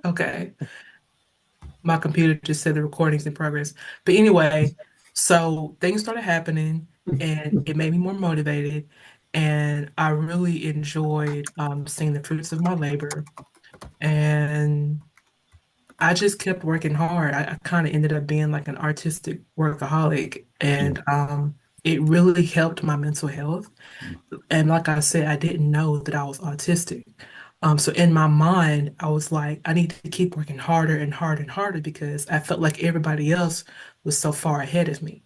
Okay. My computer just said the recording's in progress. But anyway, so things started happening and it made me more motivated. And I really enjoyed seeing the fruits of my labor. And I just kept working hard. I kind of ended up being like an artistic workaholic. And it really helped my mental health. And like I said, I didn't know that I was autistic. So in my mind, I was like, I need to keep working harder and harder and harder because I felt like everybody else was so far ahead of me.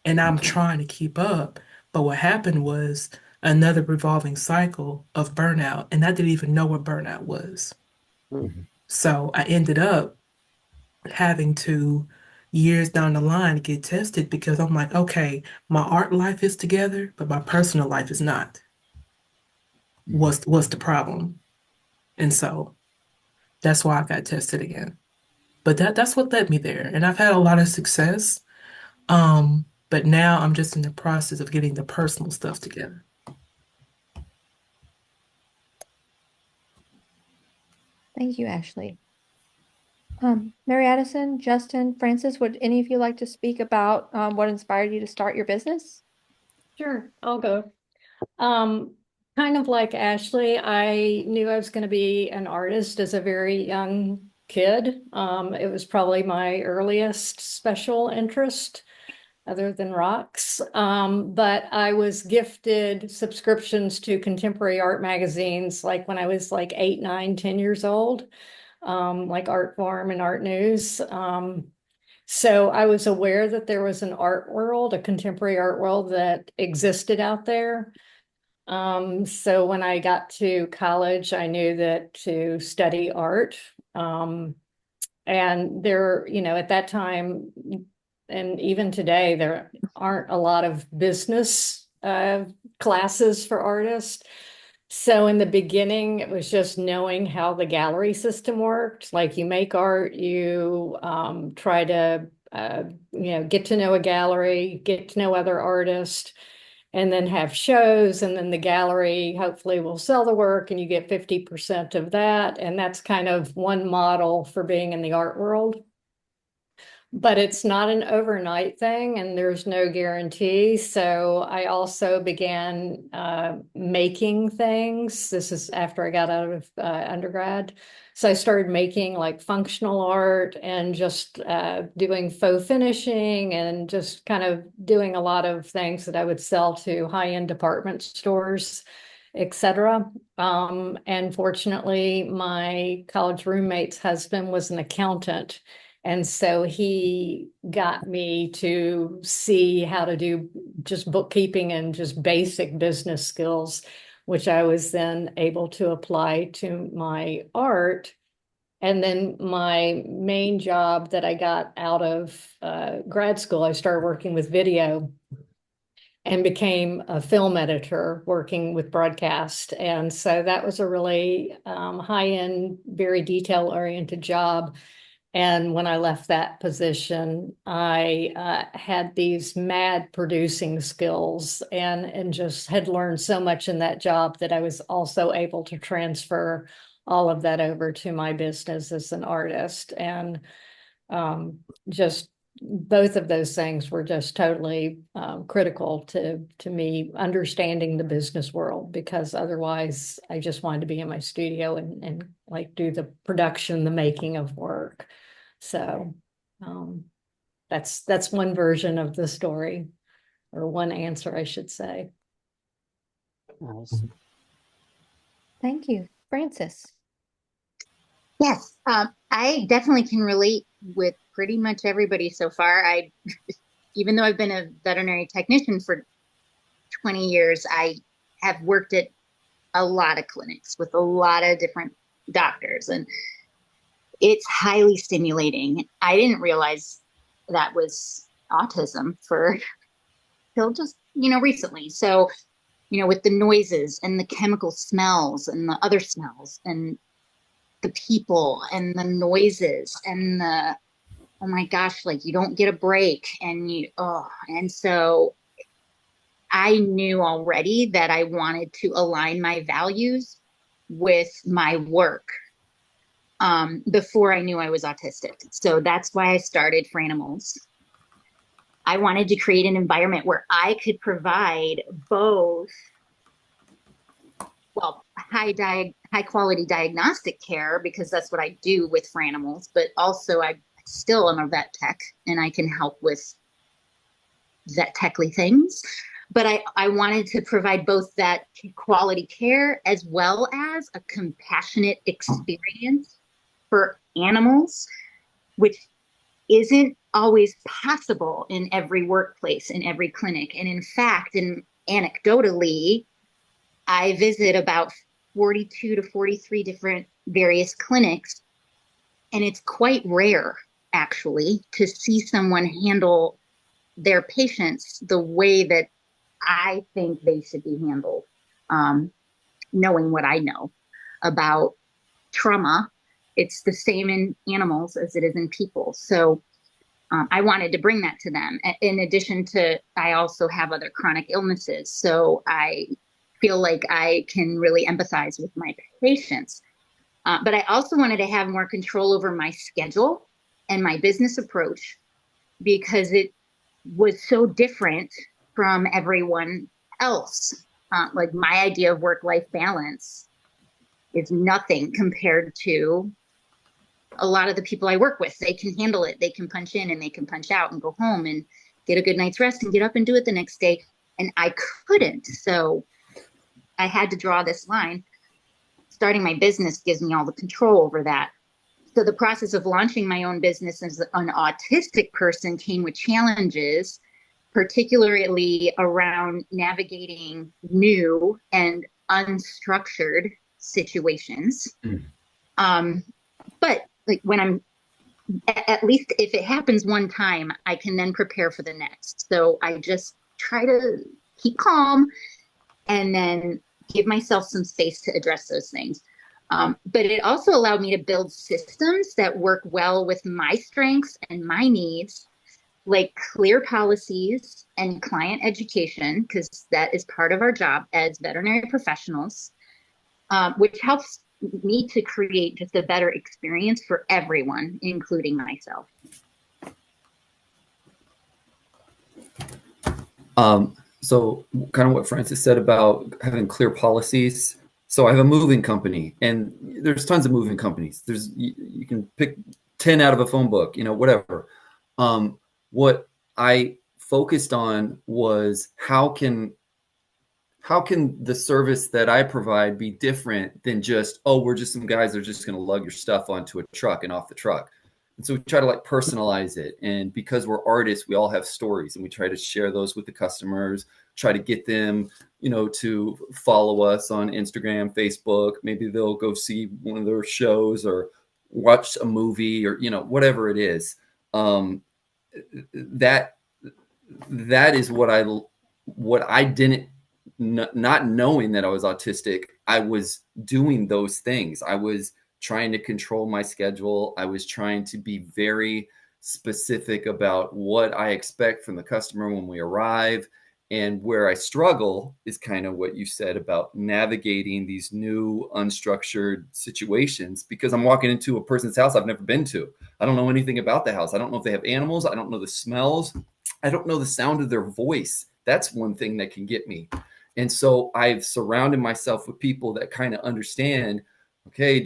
And I'm trying to keep up. But what happened was another revolving cycle of burnout. And I didn't even know what burnout was. So I ended up having to, years down the line, get tested because I'm like, okay, my art life is together, but my personal life is not. What's the problem? And so that's why I got tested again. But that's what led me there. And I've had a lot of success. But now I'm just in the process of getting the personal stuff together. Thank you, Ashley. Mary Addison, Justin, Francis, would any of you like to speak about what inspired you to start your business? Sure, I'll go. Um, Kind of like Ashley, I knew I was going to be an artist as a very young kid. It was probably my earliest special interest other than rocks. But I was gifted subscriptions to contemporary art magazines like when I was like 8, 9, 10 years old, like Art Form and Art News. So I was aware that there was an art world, a contemporary art world that existed out there. So when I got to college, I knew that to study art. Um, and there, at that time, and even today, there aren't a lot of business classes for artists. So in the beginning, it was just knowing how the gallery system worked. Like you make art, you try to, get to know a gallery, get to know other artists, and then have shows. And then the gallery hopefully will sell the work and you get 50% of that. And that's kind of one model for being in the art world. But it's not an overnight thing and there's no guarantee. So I also began making things. This is after I got out of undergrad. So I started making like functional art and just doing faux finishing and just kind of doing a lot of things that I would sell to high-end department stores, etc. And fortunately, my college roommate's husband was an accountant. And so he got me to see how to do just bookkeeping and just basic business skills, which I was then able to apply to my art. And then my main job that I got out of grad school, I started working with video and became a film editor working with broadcast. And so that was a really high-end, very detail-oriented job. And when I left that position, I had these mad producing skills and just had learned so much in that job that I was also able to transfer all of that over to my business as an artist. And just both of those things were just totally critical to me understanding the business world, because otherwise I just wanted to be in my studio and like do the production, the making of work. So um, that's one version of the story, or one answer, I should say. Awesome. Thank you, Francis. Yes, I definitely can relate with pretty much everybody so far. Even though I've been a veterinary technician for 20 years, I have worked at a lot of clinics with a lot of different doctors, and it's highly stimulating. I didn't realize that was autism for till just, recently. So, with the noises and the chemical smells and the other smells and the people and the noises and the, oh my gosh, like you don't get a break and so I knew already that I wanted to align my values with my work. before I knew I was autistic. So that's why I started For Animals. I wanted to create an environment where I could provide both, well, high quality diagnostic care, because that's what I do with For Animals, but also I still am a vet tech and I can help with vet techly things. But I wanted to provide both that quality care as well as a compassionate experience for animals, which isn't always possible in every workplace, in every clinic. And in fact, and anecdotally, I visit about 42 to 43 different various clinics, and it's quite rare, actually, to see someone handle their patients the way that I think they should be handled, knowing what I know about trauma. It's the same in animals as it is in people. So I wanted to bring that to them. In addition to, I also have other chronic illnesses. So I feel like I can really empathize with my patients. But I also wanted to have more control over my schedule and my business approach, because it was so different from everyone else. Like my idea of work-life balance is nothing compared to a lot of the people I work with. They can handle it. They can punch in and they can punch out and go home and get a good night's rest and get up and do it the next day. And I couldn't. So I had to draw this line. Starting my business gives me all the control over that. So the process of launching my own business as an autistic person came with challenges, particularly around navigating new and unstructured situations. But like when I'm, at least if it happens one time, I can then prepare for the next. So I just try to keep calm and then give myself some space to address those things. But it also allowed me to build systems that work well with my strengths and my needs, like clear policies and client education, because that is part of our job as veterinary professionals, which helps me to create just a better experience for everyone, including myself. So kind of what Francis said about having clear policies. So I have a moving company, and there's tons of moving companies. You can pick 10 out of a phone book, whatever. What I focused on was how can the service that I provide be different than just, oh, we're just some guys that are just going to lug your stuff onto a truck and off the truck. And so we try to personalize it. And because we're artists, we all have stories, and we try to share those with the customers, try to get them, to follow us on Instagram, Facebook. Maybe they'll go see one of their shows or watch a movie or, whatever it is. That is what I didn't, not knowing that I was autistic, I was doing those things. I was trying to control my schedule. I was trying to be very specific about what I expect from the customer when we arrive. And where I struggle is kind of what you said about navigating these new unstructured situations, because I'm walking into a person's house I've never been to. I don't know anything about the house. I don't know if they have animals. I don't know the smells. I don't know the sound of their voice. That's one thing that can get me. And so I've surrounded myself with people that kind of understand, okay,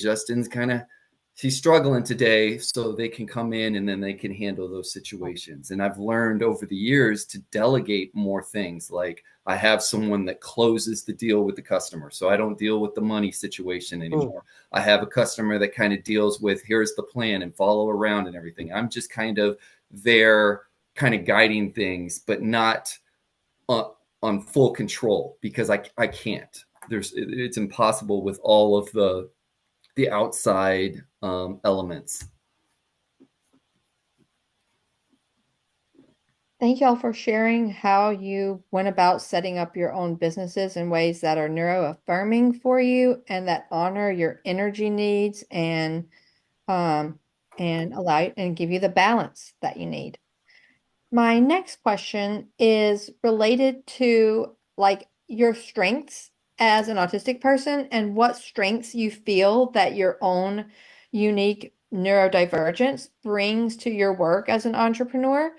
he's struggling today, so they can come in and then they can handle those situations. And I've learned over the years to delegate more things. Like I have someone that closes the deal with the customer, so I don't deal with the money situation anymore. I have a customer that kind of deals with, here's the plan, and follow around and everything. I'm just kind of there, kind of guiding things, but not on full control, because I can't. It's impossible with all of the outside elements. Thank you all for sharing how you went about setting up your own businesses in ways that are neuroaffirming for you and that honor your energy needs and allow and give you the balance that you need. My next question is related to your strengths as an autistic person and what strengths you feel that unique neurodivergence brings to your work as an entrepreneur,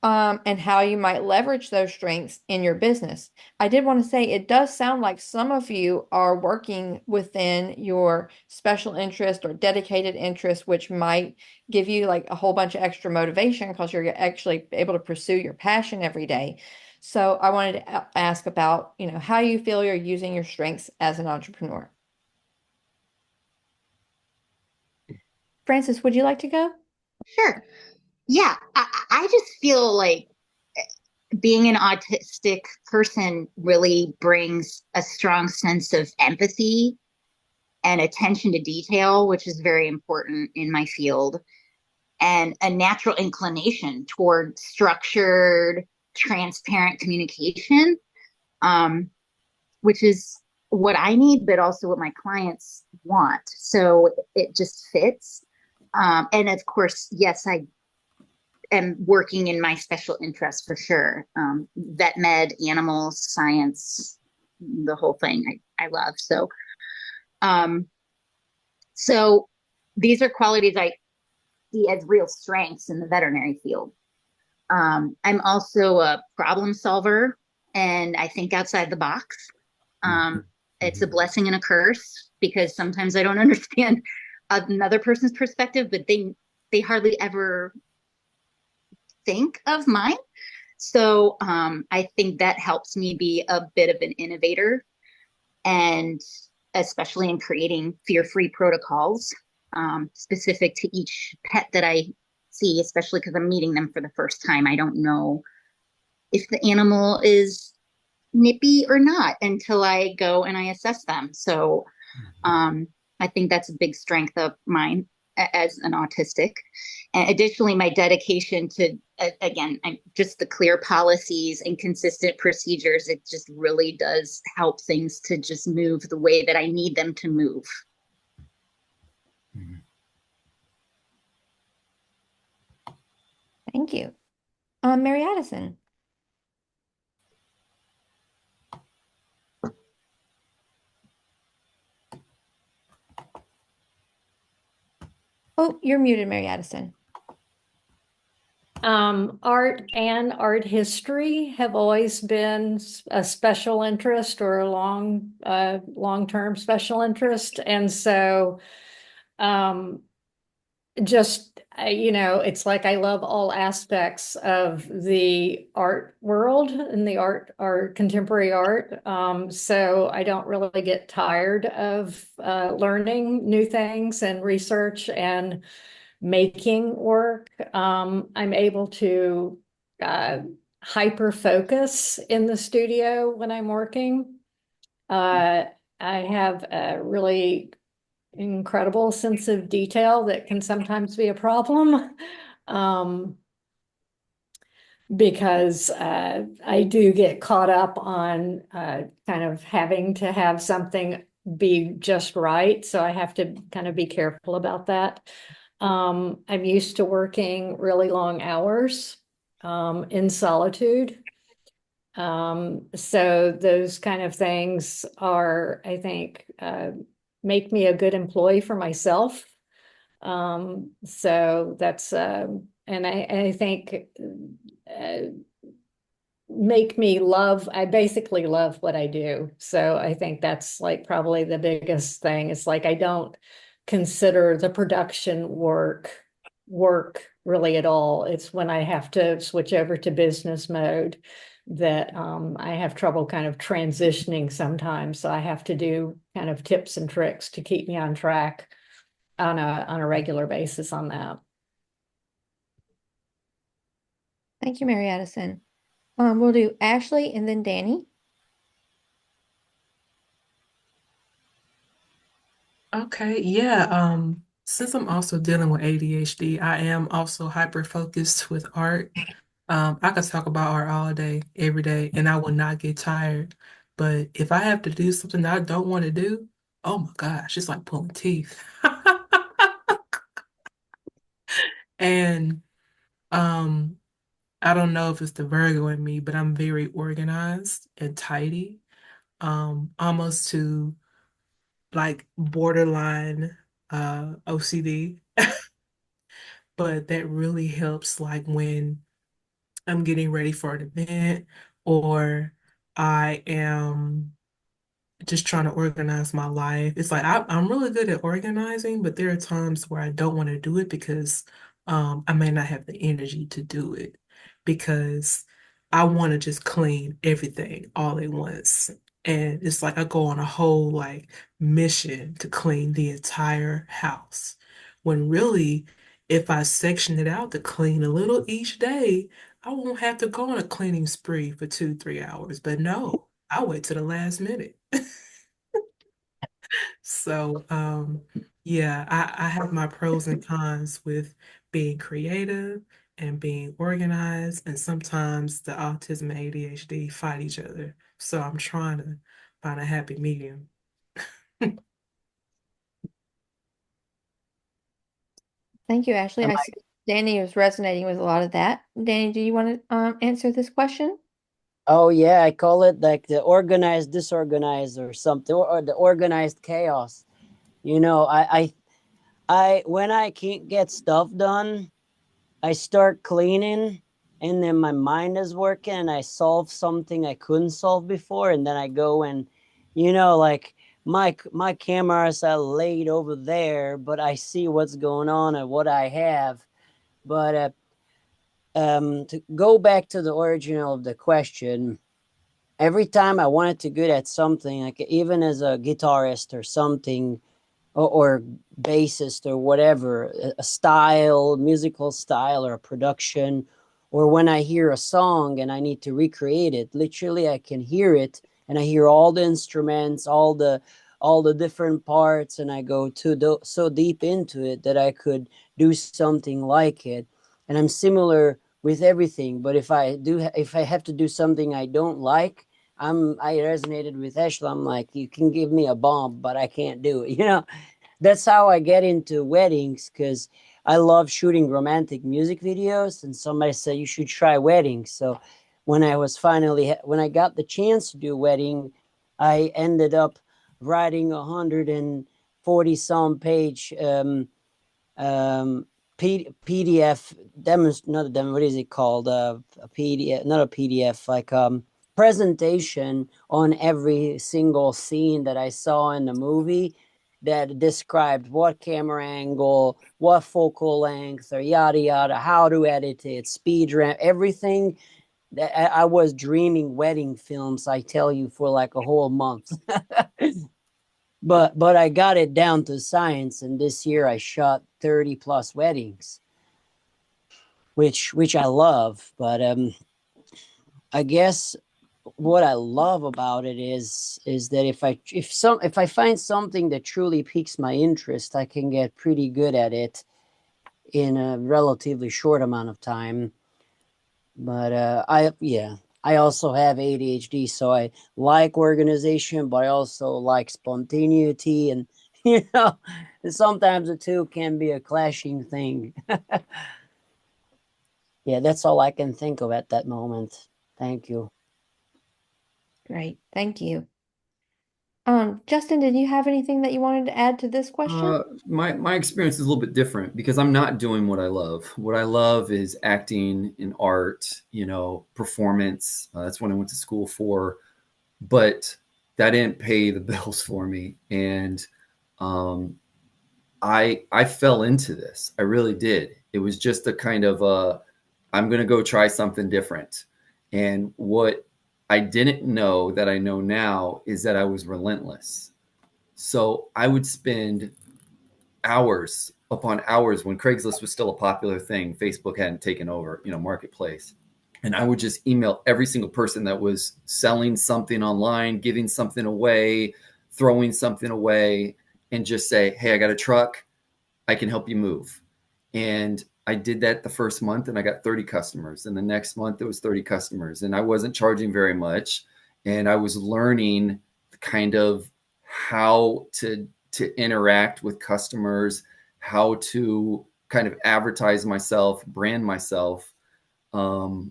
and how you might leverage those strengths in your business. I did want to say it does sound like some of you are working within your special interest or dedicated interest, which might give you like a whole bunch of extra motivation because you're actually able to pursue your passion every day. So I wanted to ask about, how you feel you're using your strengths as an entrepreneur. Francis, would you like to go? Sure. Yeah, I just feel like being an autistic person really brings a strong sense of empathy and attention to detail, which is very important in my field, and a natural inclination toward structured, transparent communication, which is what I need, but also what my clients want. So it just fits. And of course, yes, I am working in my special interest for sure. Vet med, animals, science, the whole thing I love. Um, so these are qualities I see as real strengths in the veterinary field. I'm also a problem solver and I think outside the box. It's a blessing and a curse because sometimes I don't understand another person's perspective, but they hardly ever think of mine. So I think that helps me be a bit of an innovator, and especially in creating fear-free protocols specific to each pet that I see, especially because I'm meeting them for the first time. I don't know if the animal is nippy or not until I go and I assess them. So I think that's a big strength of mine as an autistic. And additionally, my dedication to, again, just the clear policies and consistent procedures, it just really does help things to just move the way that I need them to move. Thank you. Mary Addison. Oh, you're muted, Mary Addison. Art and art history have always been a special interest or a long-term special interest. And so it's like I love all aspects of the art world and the art, contemporary art. So I don't really get tired of learning new things and research and making work. I'm able to hyper focus in the studio when I'm working. I have a really incredible sense of detail that can sometimes be a problem. Because I do get caught up on kind of having to have something be just right. So I have to kind of be careful about that. I'm used to working really long hours in solitude. So those kind of things are, I think, make me a good employee for myself. So that's, and I think make me love, I basically love what I do. So I think that's like probably the biggest thing. It's like I don't consider the production work really at all. It's when I have to switch over to business mode that I have trouble kind of transitioning sometimes. So I have to do kind of tips and tricks to keep me on track on a regular basis on that. Thank you, Mary Addison. We'll do Ashley and then Danny. Okay, yeah. Since I'm also dealing with ADHD, I am also hyper focused with art. I could talk about art all day, every day, and I will not get tired. But if I have to do something that I don't want to do, oh my gosh, it's like pulling teeth. And um, I don't know if it's the Virgo in me, but I'm very organized and tidy, almost to like borderline OCD, but that really helps like when I'm getting ready for an event or I am just trying to organize my life. It's like I'm really good at organizing, but there are times where I don't want to do it because I may not have the energy to do it because I want to just clean everything all at once. And it's like I go on a whole like mission to clean the entire house. When really, if I section it out to clean a little each day, I won't have to go on a cleaning spree for 2, 3 hours. But no, I wait to the last minute. So, yeah, I have my pros and cons with being creative and being organized, and sometimes the autism and ADHD fight each other. So I'm trying to find a happy medium. Thank you, Ashley. Am I see Danny was resonating with a lot of that. Danny, do you want to answer this question? Oh yeah, I call it like the organized disorganized or something, or the organized chaos. You know, when I can't get stuff done, I start cleaning, and then my mind is working, and I solve something I couldn't solve before, and then I go and, like my cameras are laid over there, but I see what's going on and what I have. But to go back to the original of the question, every time I wanted to get at something, like even as a guitarist or something, or bassist or whatever, a style, musical style or a production, or when I hear a song and I need to recreate it, literally I can hear it and I hear all the instruments, all the different parts, and I go so deep into it that I could do something like it. And I'm similar with everything, but if I have to do something I don't like, I resonated with Ashley. I'm like, you can give me a bomb, but I can't do it. That's how I get into weddings, because I love shooting romantic music videos. And somebody said you should try weddings. So when I got the chance to do a wedding, I ended up writing 140 some page PDF demo, not a demo, what is it called? A PDF, not a PDF, like presentation on every single scene that I saw in the movie that described what camera angle, what focal length, or yada yada, how to edit it, speed ramp, everything. That I was dreaming wedding films, I tell you, for like a whole month. But I got it down to science, and this year I shot 30 plus weddings, which I love. But I guess what I love about it is that if I find something that truly piques my interest, I can get pretty good at it in a relatively short amount of time. But I also have ADHD, so I like organization, but I also like spontaneity, and you know, sometimes the two can be a clashing thing. Yeah, that's all I can think of at that moment. Thank you. Great. Thank you. Justin, did you have anything that you wanted to add to this question? My experience is a little bit different because I'm not doing what I love. What I love is acting in art, performance. That's what I went to school for, but that didn't pay the bills for me. And I fell into this. I really did. It was just a kind of I'm going to go try something different. And what I didn't know that I know now is that I was relentless. So I would spend hours upon hours when Craigslist was still a popular thing. Facebook hadn't taken over, marketplace. And I would just email every single person that was selling something online, giving something away, throwing something away, and just say, hey, I got a truck. I can help you move. And I did that the first month and I got 30 customers. And the next month it was 30 customers. And I wasn't charging very much. And I was learning kind of how to interact with customers, how to kind of advertise myself, brand myself. And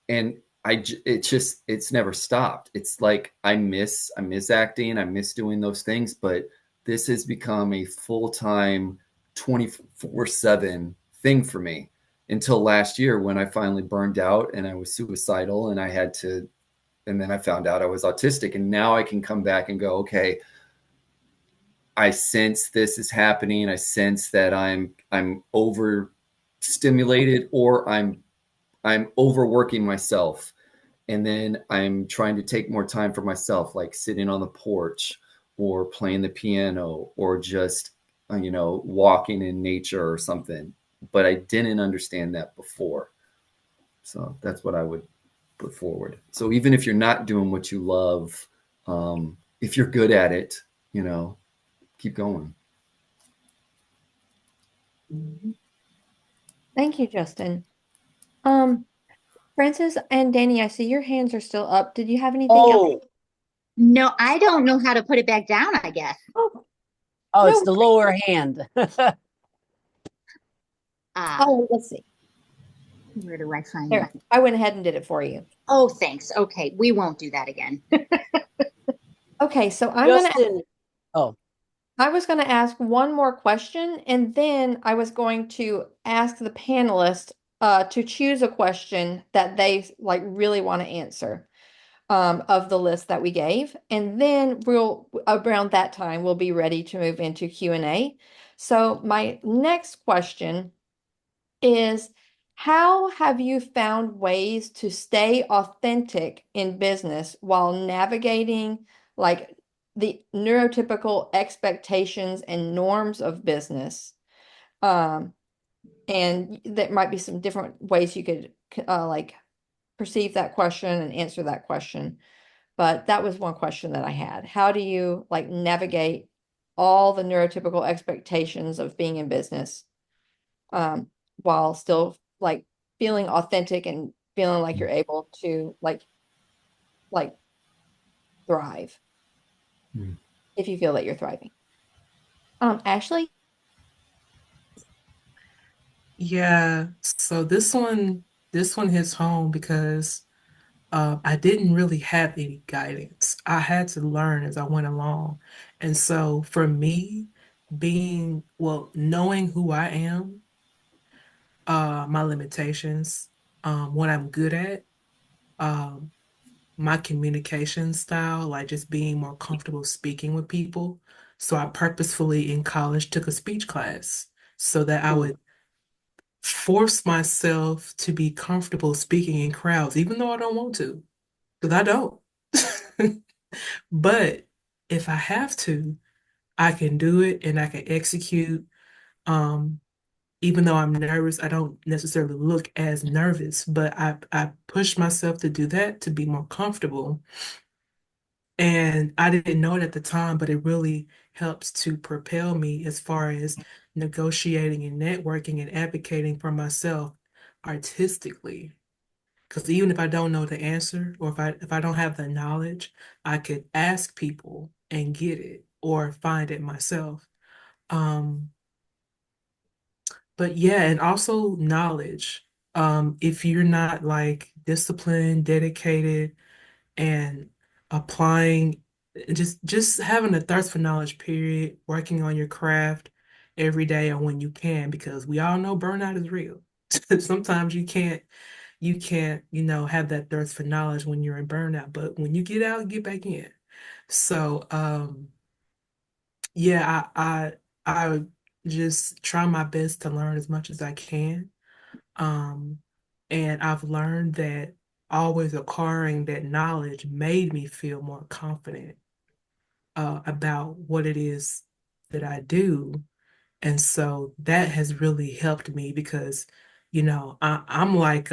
it's never stopped. It's like I miss acting, I miss doing those things, but this has become a full-time 24/7 thing for me until last year when I finally burned out and I was suicidal and and then I found out I was autistic, and now I can come back and go, okay, I sense this is happening. I sense that I'm overstimulated, or I'm overworking myself. And then I'm trying to take more time for myself, like sitting on the porch or playing the piano or just, walking in nature or something. But I didn't understand that before. So that's what I would put forward. So even if you're not doing what you love, if you're good at it, keep going. Thank you, Justin. Francis and Danny, I see your hands are still up. Did you have anything else? No, I don't know how to put it back down, I guess. Oh, It's no. the lower hand. Let's see. Where do I find There, that? I went ahead and did it for you. Oh, thanks. Okay, we won't do that again. Okay, so Justin. I was going to ask one more question, and then I was going to ask the panelists to choose a question that they like really want to answer of the list that we gave. And then around that time, we'll be ready to move into Q&A. So my next question is, how have you found ways to stay authentic in business while navigating like the neurotypical expectations and norms of business? And there might be some different ways you could like perceive that question and answer that question. But that was one question that I had. How do you like navigate all the neurotypical expectations of being in business while still like feeling authentic and feeling like you're able to like thrive if you feel that you're thriving? Ashley? Yeah, so this one hits home because I didn't really have any guidance. I had to learn as I went along. And so for me, knowing who I am, my limitations, what I'm good at, um, my communication style, like just being more comfortable speaking with people. So I purposefully in college took a speech class so that I would force myself to be comfortable speaking in crowds, even though I don't want to, because I don't. But if I have to, I can do it and I can execute. Um, Even though I'm nervous, I don't necessarily look as nervous, but I push myself to do that to be more comfortable. And I didn't know it at the time, but it really helps to propel me as far as negotiating and networking and advocating for myself artistically. Because even if I don't know the answer, or if I don't have the knowledge, I could ask people and get it or find it myself. Um, but yeah, and also knowledge. If you're not like disciplined, dedicated, and applying, just having a thirst for knowledge, period, working on your craft every day or when you can, because we all know burnout is real. Sometimes you can't, have that thirst for knowledge when you're in burnout, but when you get out, get back in. So, yeah, I just try my best to learn as much as I can. Um, and I've learned that always acquiring that knowledge made me feel more confident about what it is that I do. And so that has really helped me because, I'm like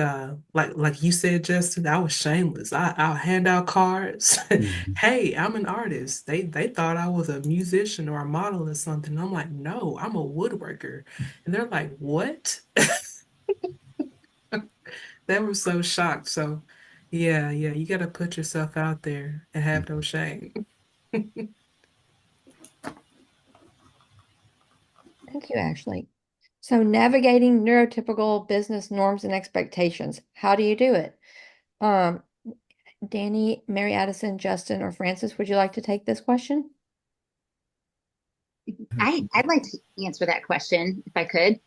you said, Justin, I was shameless. I'll hand out cards. Mhm. Hey, I'm an artist. They thought I was a musician or a model or something. I'm like, no, I'm a woodworker. And they're like, what? They were so shocked. So yeah, you gotta put yourself out there and have no shame. Thank you, Ashley. So navigating neurotypical business norms and expectations. How do you do it? Um, Danny, Mary Addison, Justin, or Francis, would you like to take this question? I'd like to answer that question if I could.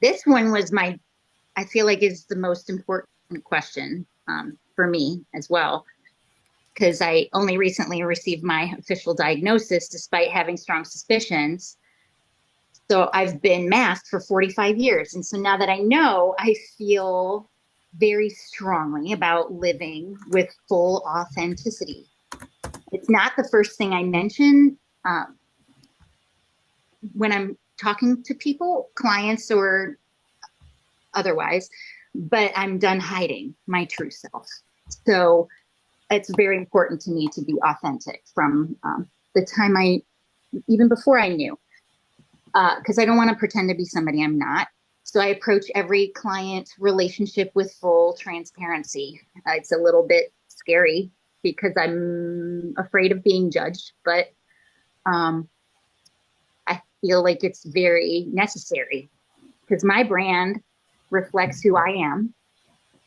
This one was I feel like is the most important question for me as well, because I only recently received my official diagnosis despite having strong suspicions. So I've been masked for 45 years. And so now that I know, I feel very strongly about living with full authenticity. It's not the first thing I mention when I'm talking to people, clients or otherwise, but I'm done hiding my true self. So it's very important to me to be authentic from the time even before I knew, because I don't want to pretend to be somebody I'm not. So I approach every client relationship with full transparency. It's a little bit scary because I'm afraid of being judged, but I feel like it's very necessary because my brand reflects who I am,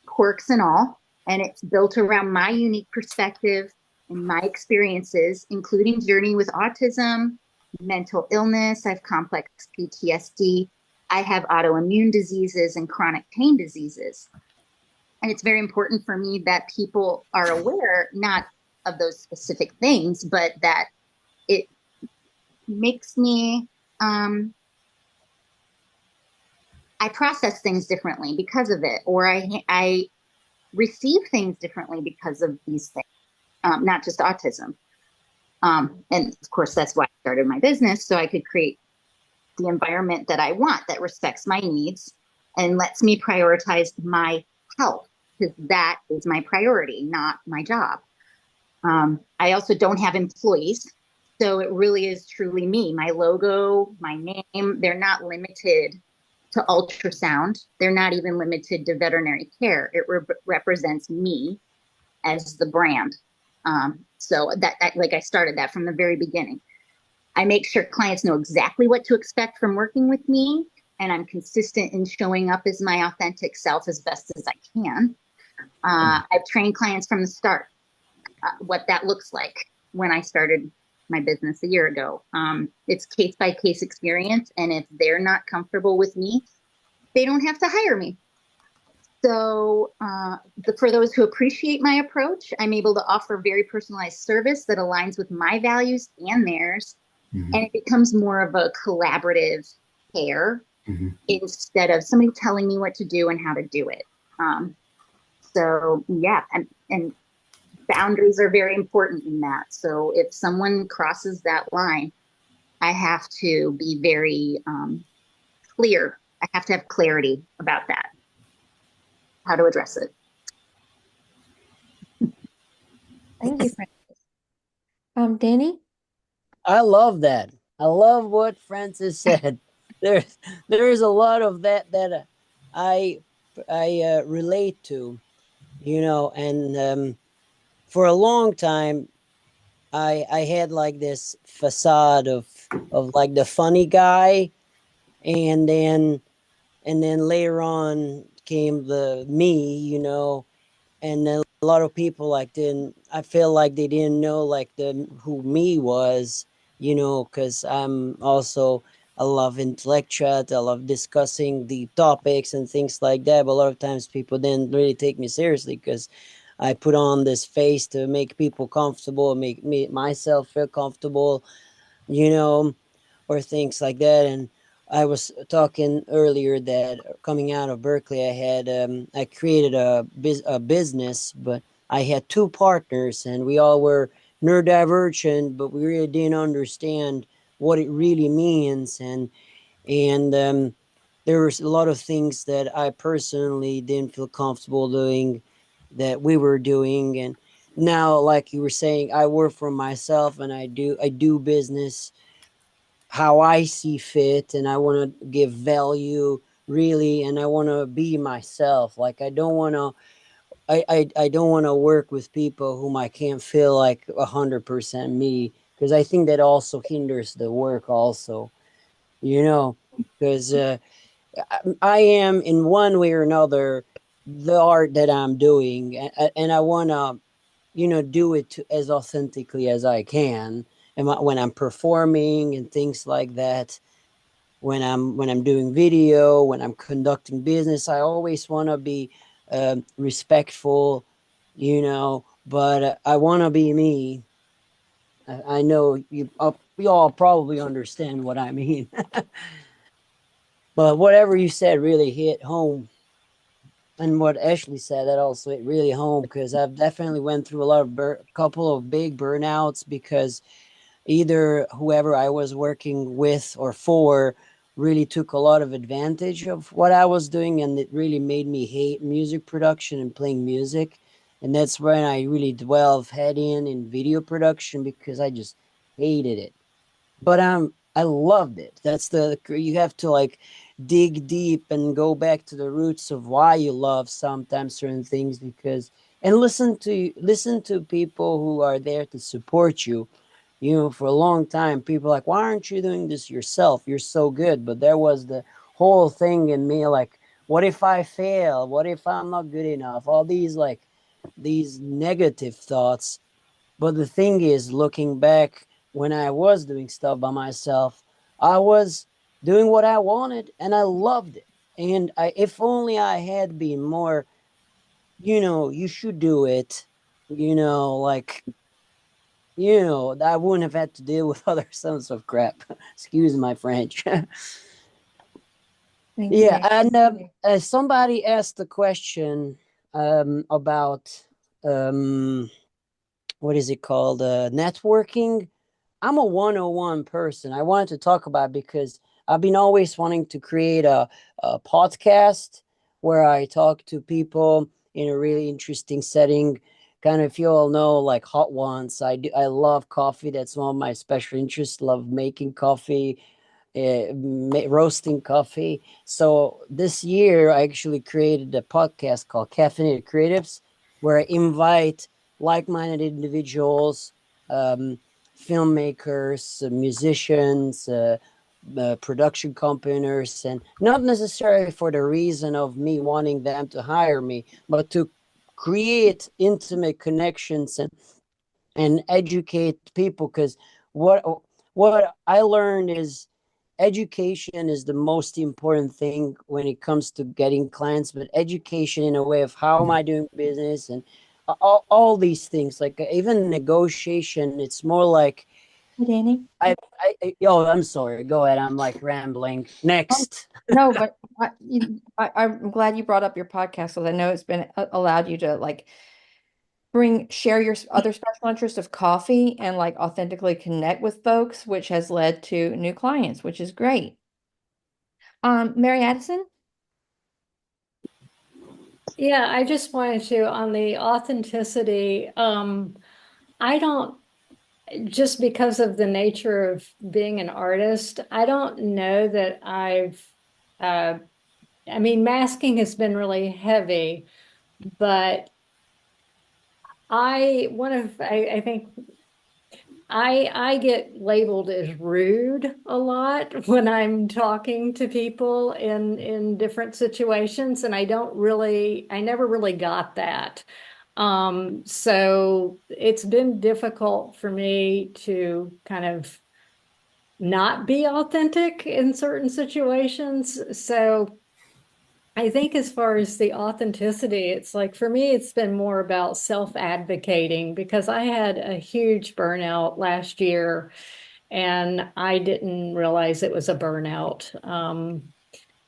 quirks and all, and it's built around my unique perspective and my experiences, including journey with autism, mental illness. I have complex PTSD. I have autoimmune diseases and chronic pain diseases. And it's very important for me that people are aware, not of those specific things, but that it makes me, I process things differently because of it, or I receive things differently because of these things, not just autism. And of course, that's why I started my business, so I could create the environment that I want that respects my needs and lets me prioritize my health, because that is my priority, not my job. I also don't have employees, so it really is truly me. My logo, my name, they're not limited to ultrasound. They're not even limited to veterinary care. It represents me as the brand. So that, like I started that from the very beginning. I make sure clients know exactly what to expect from working with me, and I'm consistent in showing up as my authentic self as best as I can. I've trained clients from the start what that looks like when I started my business a year ago. It's case by case experience, and if they're not comfortable with me, they don't have to hire me. So for those who appreciate my approach, I'm able to offer very personalized service that aligns with my values and theirs. Mm-hmm. And it becomes more of a collaborative care instead of somebody telling me what to do and how to do it. So yeah, and boundaries are very important in that. So if someone crosses that line, I have to be very clear. I have to have clarity about that, how to address it. Thank you, Francis. Danny? I love that. I love what Francis said. There's a lot of that I relate to, you know, and for a long time I had like this facade of like the funny guy, and then later on came the me, you know, and then a lot of people I feel like they didn't know like who me was, you know, because I'm also, I love intellect chat, I love discussing the topics and things like that, but a lot of times people didn't really take me seriously because I put on this face to make people comfortable, make myself feel comfortable, you know, or things like that. And I was talking earlier that coming out of Berkeley, I created a business, but I had two partners, and we all were neurodivergent, but we really didn't understand what it really means, and there was a lot of things that I personally didn't feel comfortable doing that we were doing. And now, like you were saying, I work for myself, and I do business how I see fit, and I want to give value really, and I want to be myself. Like I don't want to I don't want to work with people whom I can't feel like 100% me, because I think that also hinders the work also, you know, because I am in one way or another the art that I'm doing, and I want to, you know, do it as authentically as I can. when I'm performing and things like that. When I'm doing video, when I'm conducting business, I always want to be respectful, but I want to be me. I know you all probably understand what I mean. But whatever you said really hit home. And what Ashley said, that also hit really home, because I've definitely went through a couple of big burnouts, because either whoever I was working with or for really took a lot of advantage of what I was doing, and it really made me hate music production and playing music. And that's when I really delved head in video production, because I just hated it. But I loved it. That's you have to like dig deep and go back to the roots of why you love sometimes certain things, because and listen to people who are there to support you. For a long time, people like, why aren't you doing this yourself? You're so good. But there was the whole thing in me, like, what if I fail? What if I'm not good enough? All these negative thoughts. But the thing is, looking back, when I was doing stuff by myself, I was doing what I wanted and I loved it. And if only I had been more, you should do it, like, I wouldn't have had to deal with other sons of crap. Excuse my French. Thank Yeah, you. and somebody asked the question about what is it called? Networking. I'm a 101 person. I wanted to talk about it because I've been always wanting to create a podcast where I talk to people in a really interesting setting. Kind of, if you all know, like Hot Ones, I love coffee. That's one of my special interests. Love making coffee, roasting coffee. So this year, I actually created a podcast called Caffeinated Creatives, where I invite like-minded individuals, filmmakers, musicians, production companies, and not necessarily for the reason of me wanting them to hire me, but to create intimate connections and educate people. Because what what I learned is education is the most important thing when it comes to getting clients, but education in a way of how am I doing business, and all these things, like even negotiation. It's more like Hey, Danny. I'm sorry, go ahead, I'm like rambling. Oh, Next. no, but I'm glad you brought up your podcast, because I know it's been allowed you to like share your other special interest of coffee and like authentically connect with folks, which has led to new clients, which is great. Mary Addison? Yeah, I just wanted to, on the authenticity, I don't, just because of the nature of being an artist, I don't know that I mean, masking has been really heavy, but I think I get labeled as rude a lot when I'm talking to people in different situations, and I never really got that. So it's been difficult for me to kind of not be authentic in certain situations. So I think as far as the authenticity, it's like for me, it's been more about self-advocating, because I had a huge burnout last year and I didn't realize it was a burnout.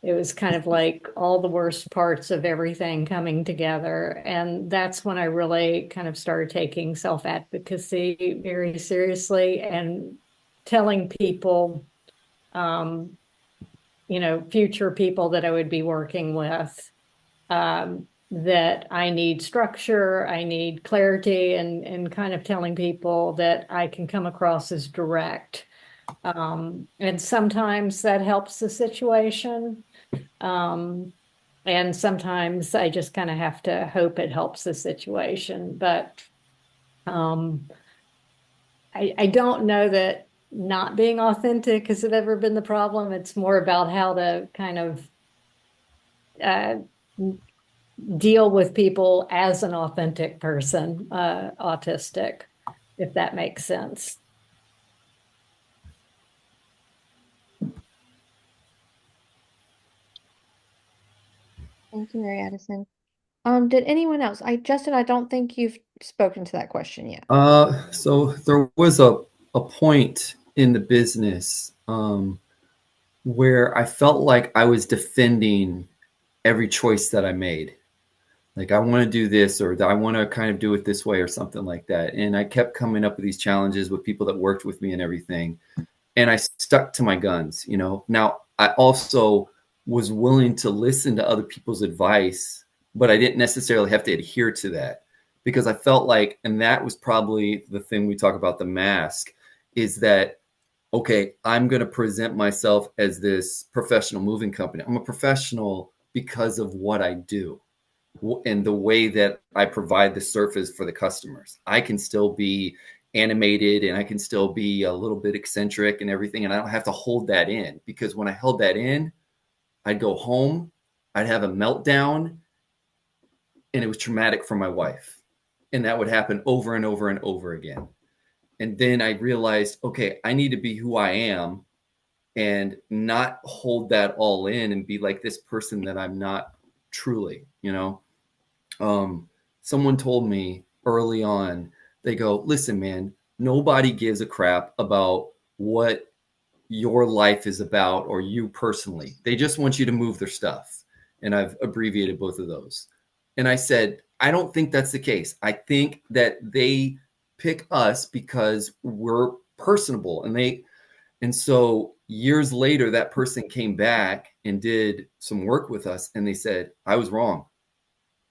It was kind of like all the worst parts of everything coming together. And that's when I really kind of started taking self-advocacy very seriously and telling people, um, future people that I would be working with, that I need structure, I need clarity, and kind of telling people that I can come across as direct. And sometimes that helps the situation. And sometimes I just kind of have to hope it helps the situation. But I don't know that not being authentic has ever been the problem. It's more about how to kind of uh, deal with people as an authentic person, autistic, if that makes sense. Thank you, Mary Addison. Did anyone else? Justin, I don't think you've spoken to that question yet. So there was a point in the business where I felt like I was defending every choice that I made. Like, I want to do this, or I want to kind of do it this way, or something like that. And I kept coming up with these challenges with people that worked with me and everything. And I stuck to my guns, you know. Now, I also was willing to listen to other people's advice, but I didn't necessarily have to adhere to that, because I felt like, and that was probably the thing we talk about, the mask, is that, okay, I'm going to present myself as this professional moving company. I'm a professional because of what I do and the way that I provide the service for the customers. I can still be animated and I can still be a little bit eccentric and everything. And I don't have to hold that in, because when I held that in, I'd go home, I'd have a meltdown, and it was traumatic for my wife. And that would happen over and over and over again. And then I realized, okay, I need to be who I am and not hold that all in and be like this person that I'm not truly, you know. Someone told me early on, they go, listen, man, nobody gives a crap about what your life is about or you personally. They just want you to move their stuff. And I've abbreviated both of those. And I said, I don't think that's the case. I think that they pick us because we're personable. And so years later, that person came back and did some work with us, and they said, I was wrong.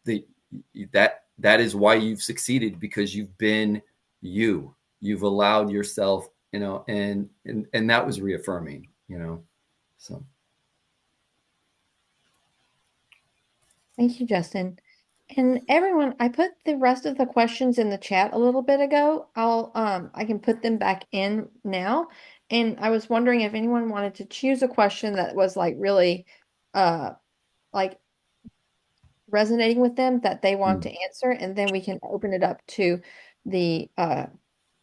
That is why you've succeeded, because you've been you. You've allowed yourself, you know, and that was reaffirming, you know. So Thank you, Justin. And everyone, I put the rest of the questions in the chat a little bit ago. I can put them back in now. And I was wondering if anyone wanted to choose a question that was like really like resonating with them that they want to answer, and then we can open it up to the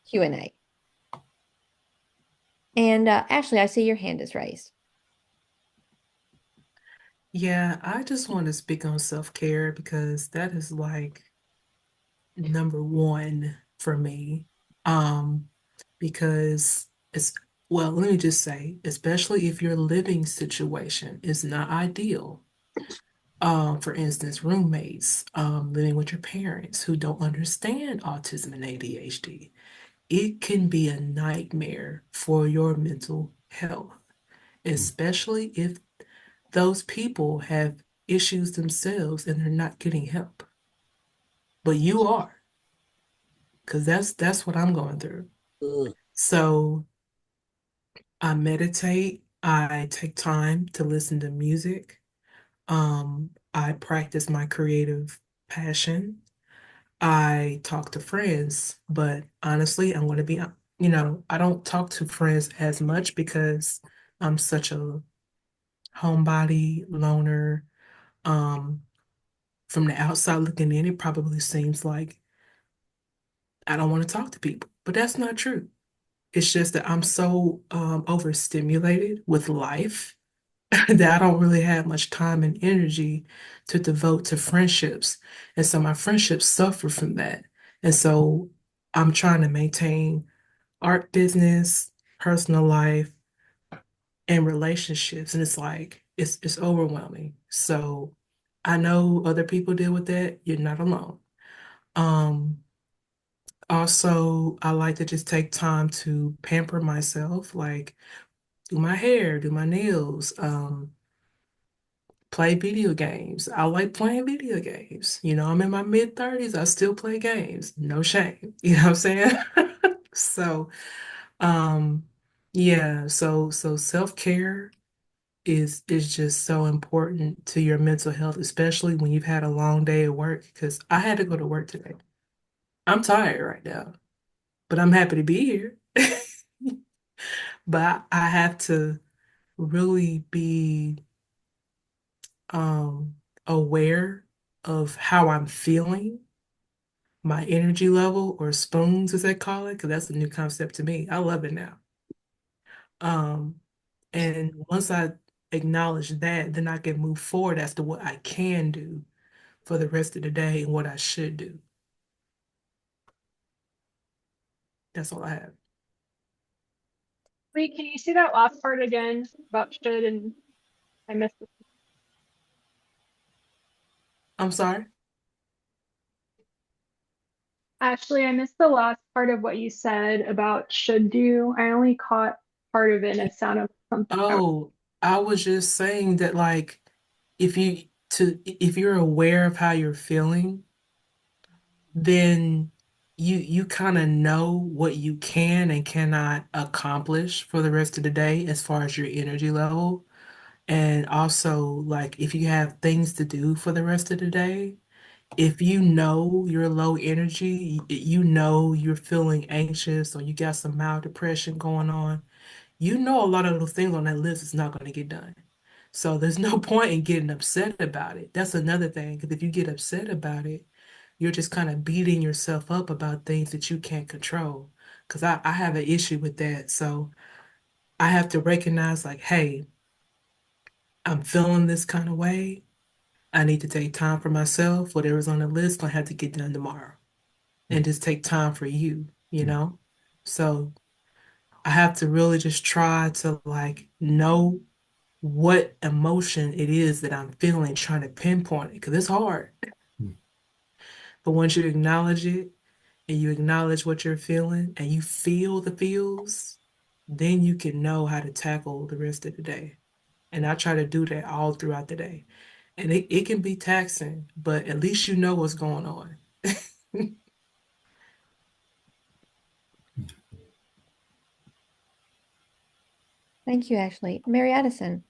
Q&A. And Ashley, I see your hand is raised. Yeah, I just want to speak on self-care because that is like number one for me. Because it's, well, let me just say, especially if your living situation is not ideal. For instance, roommates, living with your parents who don't understand autism and ADHD. It can be a nightmare for your mental health, especially if those people have issues themselves and they're not getting help. But you are, because that's what I'm going through. So I meditate, I take time to listen to music. I practice my creative passion. I talk to friends, but honestly, I'm going to be, I don't talk to friends as much because I'm such a homebody, loner. Um, from the outside looking in, it probably seems like I don't want to talk to people, but that's not true. It's just that I'm so overstimulated with life that I don't really have much time and energy to devote to friendships. And so my friendships suffer from that. And so I'm trying to maintain art business, personal life, and relationships. And it's like it's overwhelming. So I know other people deal with that. You're not alone. Um, Also, I like to just take time to pamper myself, like do my hair, do my nails, play video games. I like playing video games. I'm in my mid-30s, I still play games. No shame. You know what I'm saying? So, um, yeah, so self-care is just so important to your mental health, especially when you've had a long day at work, because I had to go to work today. I'm tired right now, but I'm happy to be here. But I have to really be um, aware of how I'm feeling, my energy level, or spoons, as they call it, because that's a new concept to me. I love it now. Um, and once I acknowledge that, then I can move forward as to what I can do for the rest of the day and what I should do. That's all I have. Lee, can you see that last part again about should and I missed it? I'm sorry. Ashley, I missed the last part of what you said about should do. I only caught part of it and it sounded something. Oh, I was just saying that like if you're aware of how you're feeling, then you kind of know what you can and cannot accomplish for the rest of the day as far as your energy level. And also like if you have things to do for the rest of the day, if you know you're low energy, you know you're feeling anxious or you got some mild depression going on, you know a lot of those things on that list is not going to get done. So there's no point in getting upset about it. That's another thing, because if you get upset about it, you're just kind of beating yourself up about things that you can't control. Because I have an issue with that. So I have to recognize, like, hey, I'm feeling this kind of way. I need to take time for myself. Whatever's on the list, gonna have to get done tomorrow. And just take time for you, you know? So I have to really just try to like know what emotion it is that I'm feeling, trying to pinpoint it, because it's hard. But once you acknowledge it and you acknowledge what you're feeling and you feel the feels, then you can know how to tackle the rest of the day. And I try to do that all throughout the day. And it can be taxing, but at least you know what's going on. Thank you, Ashley. Mary Addison.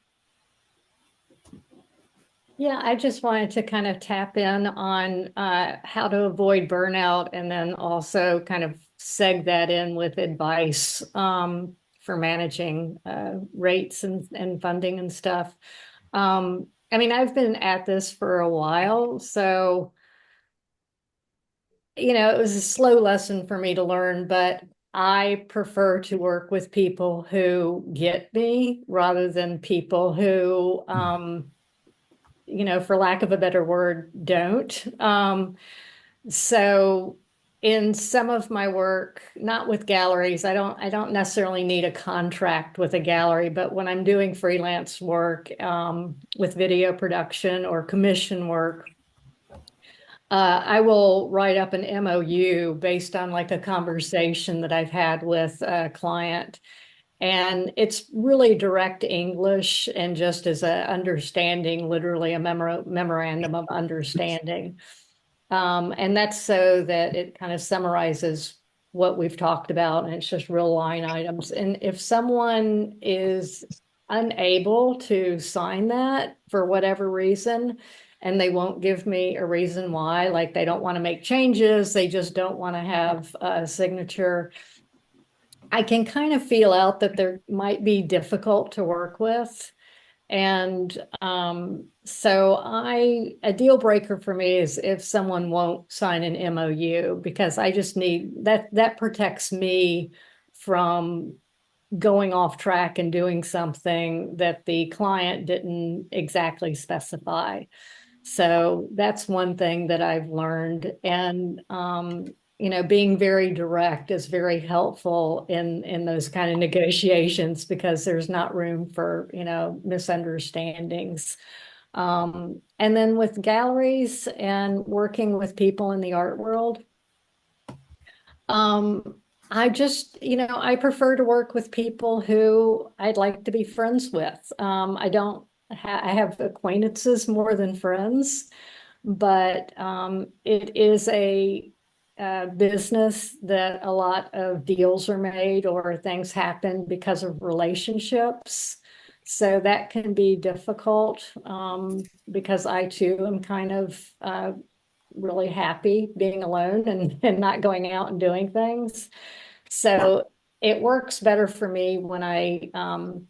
Yeah, I just wanted to kind of tap in on how to avoid burnout and then also kind of seg that in with advice for managing rates and funding and stuff. I mean, I've been at this for a while, so, you know, it was a slow lesson for me to learn, but I prefer to work with people who get me rather than people who, you know, for lack of a better word, don't. So in some of my work, not with galleries, I don't necessarily need a contract with a gallery, but when I'm doing freelance work with video production or commission work, I will write up an MOU based on like a conversation that I've had with a client. And it's really direct English and just as a understanding, literally a memorandum of understanding. And that's so that it kind of summarizes what we've talked about, and it's just real line items. And if someone is unable to sign that for whatever reason, and they won't give me a reason why, like they don't want to make changes, they just don't want to have a signature, I can kind of feel out that they might be difficult to work with. And so a deal breaker for me is if someone won't sign an MOU, because I just need that protects me from going off track and doing something that the client didn't exactly specify. So that's one thing that I've learned. And you know, being very direct is very helpful in those kind of negotiations, because there's not room for, you know, misunderstandings. And then with galleries and working with people in the art world, I just, you know, I prefer to work with people who I'd like to be friends with. I have acquaintances more than friends, but it is a business that a lot of deals are made or things happen because of relationships. So that can be difficult because I too am kind of really happy being alone and not going out and doing things. So it works better for me when I'm